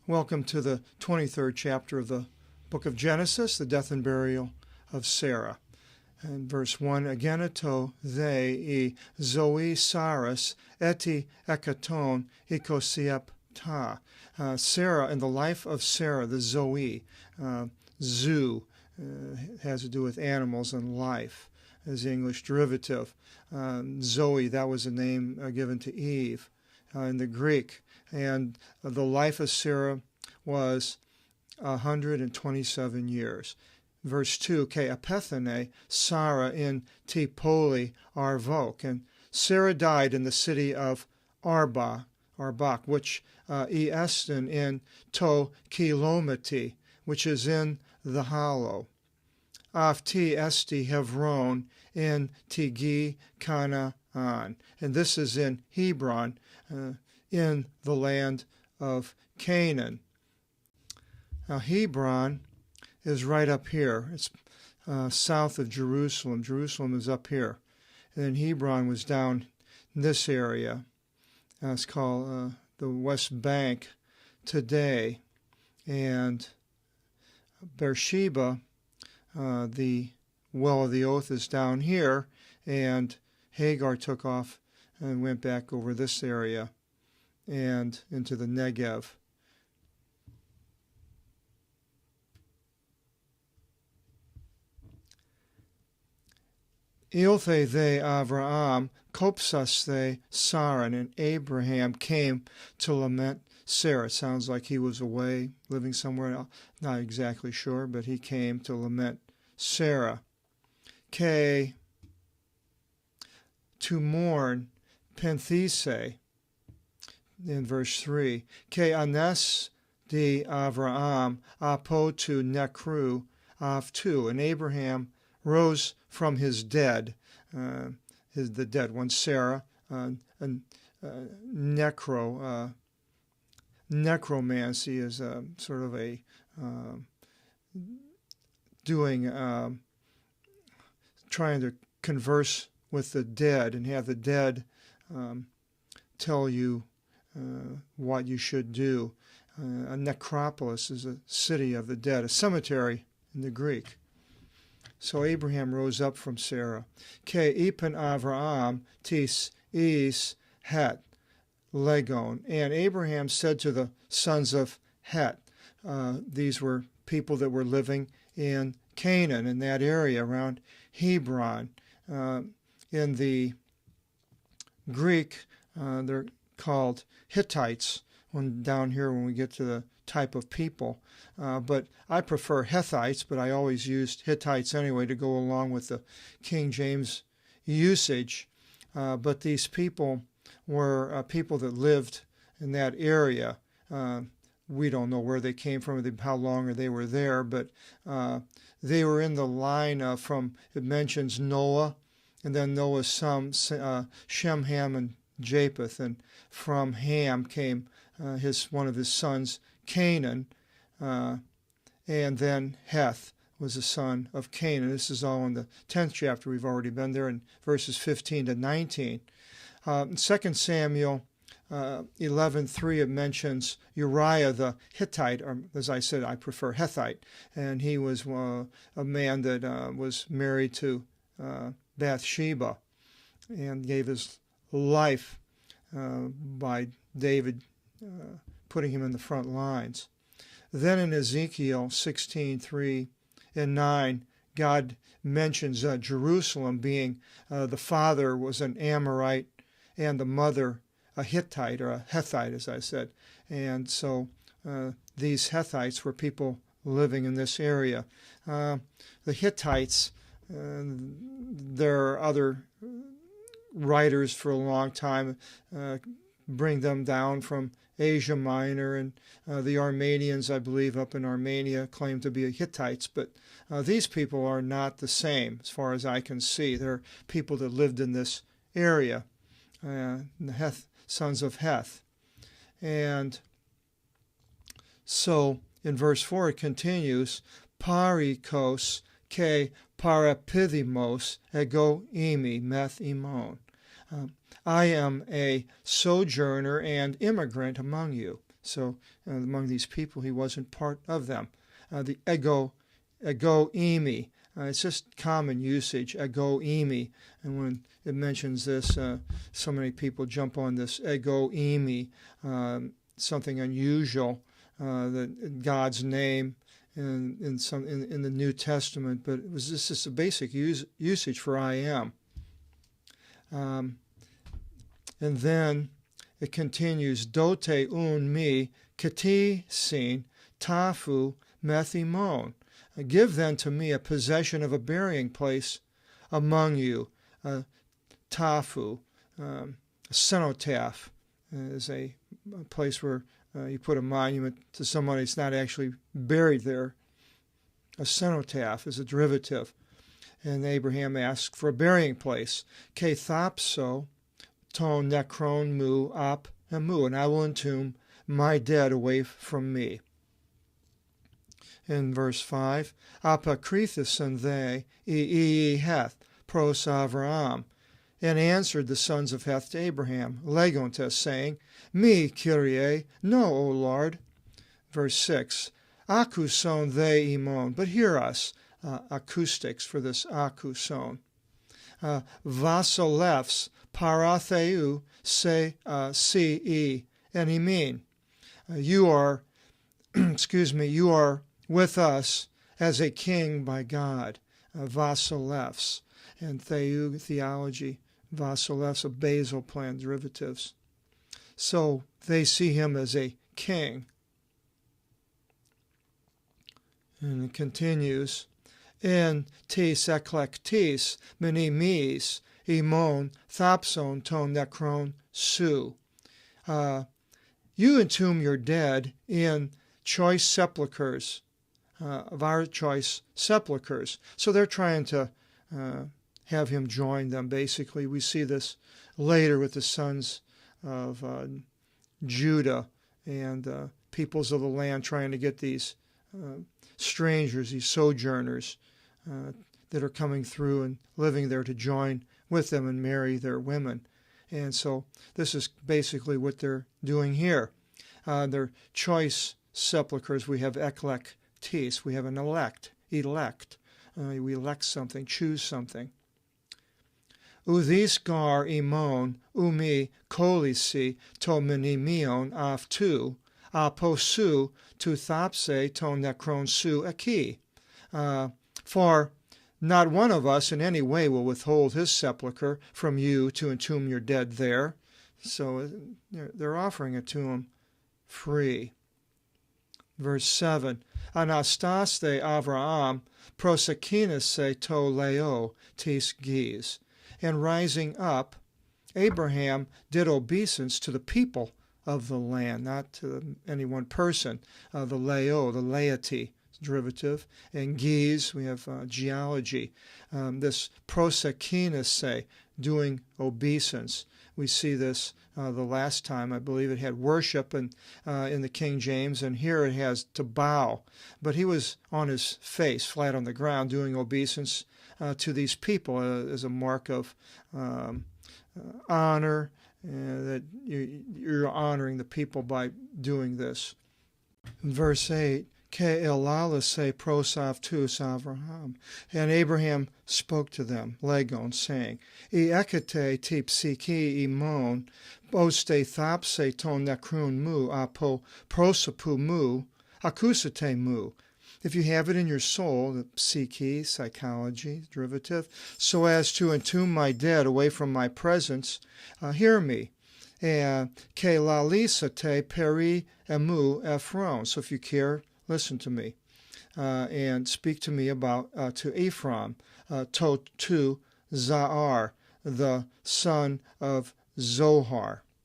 Welcome to the 23rd chapter of the book of Genesis, the death and burial of Sarah. And verse 1, Ageneto they e zoe saras eti ekaton ikosiep ta. Sarah, and the life of Sarah, the Zoe, zoo, has to do with animals and life as the English derivative. Zoe, that was a name given to Eve in the Greek. And the life of Sarah was 127 years. Verse 2, Ke apethane Sarah in Tipoli Arvok. And Sarah died in the city of Arbach, which esten in To Kilometi, which is in the hollow. Afti esti Hebron in Tigi Canaan. And this is in Hebron, in the land of Canaan. Now Hebron is right up here. It's south of Jerusalem. Jerusalem is up here. And then Hebron was down in this area. It's called the West Bank today. And Beersheba, the well of the oath, is down here. And Hagar took off and went back over this area and into the Negev. Ilthe they Avraham, kopsas they Saran, and Abraham came to lament Sarah. It sounds like he was away, living somewhere else. Not exactly sure, but he came to lament Sarah. K, to mourn Penthese, in verse 3. Ke anes de Avraham apo to nekru avtu. And Abraham rose from his dead, the dead one, Sarah, necromancy is sort of a trying to converse with the dead and have the dead tell you what you should do. A necropolis is a city of the dead, a cemetery in the Greek. So Abraham rose up from Sarah. Ke ipen Avraham tis is het legon. And Abraham said to the sons of Het, these were people that were living in Canaan, in that area around Hebron. In the Greek, they're called Hittites down here when we get to the type of people. But I prefer Hethites, but I always used Hittites anyway to go along with the King James usage. But these people were people that lived in that area. We don't know where they came from, how long they were there, but they were in the line from, it mentions Noah, and then Noah's son, Shem, Ham, and Japheth, and from Ham came one of his sons, Canaan, and then Heth was the son of Canaan. This is all in the 10th chapter. We've already been there in verses 15 to 19. In 2 Samuel 11:3, it mentions Uriah the Hittite, or as I said, I prefer Hethite, and he was a man that was married to Bathsheba and gave his life by David putting him in the front lines. Then in Ezekiel 16:3 and 9, God mentions Jerusalem being the father was an Amorite and the mother a Hittite, or a Hethite, as I said. And so these Hethites were people living in this area. The Hittites, there are other writers for a long time bring them down from Asia Minor, and the Armenians, I believe, up in Armenia claim to be Hittites, but these people are not the same as far as I can see. They're people that lived in this area, the sons of Heth. And so in verse 4 it continues, Parikos ke parapithimos ego imi meth imon. I am a sojourner and immigrant among you. So among these people, he wasn't part of them. The ego-imi. It's just common usage, ego-imi. And when it mentions this, so many people jump on this ego-imi, something unusual, that God's name in the New Testament, but it was just a basic usage for I am. And then it continues, dote un mi kati sin tafu methimon. Give then to me a possession of a burying place among you. Tafu, a cenotaph, is a place where you put a monument to somebody that's not actually buried there. A cenotaph is a derivative. And Abraham asked for a burying place. Ke thapso ton nekron mu ap emu, and I will entomb my dead away from me. In verse 5, Apakrithis and they Heth pros Avraham, and answered the sons of Heth to Abraham, Legontes, saying, Me, Kyrie, no, O Lord. Verse 6, Akuson they imon, but hear us, acoustics for this akuson. Vasolefs paratheu se ce and imin. You are, you are with us as a king by God. Vasolefs. And theou, theology. Vasolefs, a basal plan, derivatives. So they see him as a king. And it continues, En tis eklektis minimis imon thapson ton nekron su. You entomb your dead in choice sepulchres, of our choice sepulchres. So they're trying to have him join them, basically. We see this later with the sons of Judah and peoples of the land trying to get these strangers, these sojourners that are coming through and living there to join with them and marry their women. And so this is basically what they're doing here. Their choice sepulchres, we have eklektis, we have an elect. We elect something, choose something. Udis gar imon umi kolisi to minimion aftu, aposu tu thapse ton nekron su aki. For not one of us in any way will withhold his sepulchre from you to entomb your dead there. So they're offering it to him free. Verse 7, Anastaste Avraham prosekinase to leo tis giz. And rising up, Abraham did obeisance to the people of the land, not to any one person. The leo, the laity, derivative. And giz, we have geology. This prosekinase, doing obeisance. We see this the last time. I believe it had worship in the King James, and here it has to bow. But he was on his face, flat on the ground, doing obeisance to these people as a mark of honor, that you're honoring the people by doing this. In verse 8, Ke elalase prosavtus Avraham. And Abraham spoke to them, Legon, saying, I ekete tipsiki imon, boste thapse ton nekrun mu, apo prosapu mu, akusate mu. If you have it in your soul, the psyche, psychology, derivative, so as to entomb my dead away from my presence, hear me. Ke lalisate peri emu ephron. So if you care, listen to me, and speak to me about, to Ephraim, to Zaar, the son of Zohar.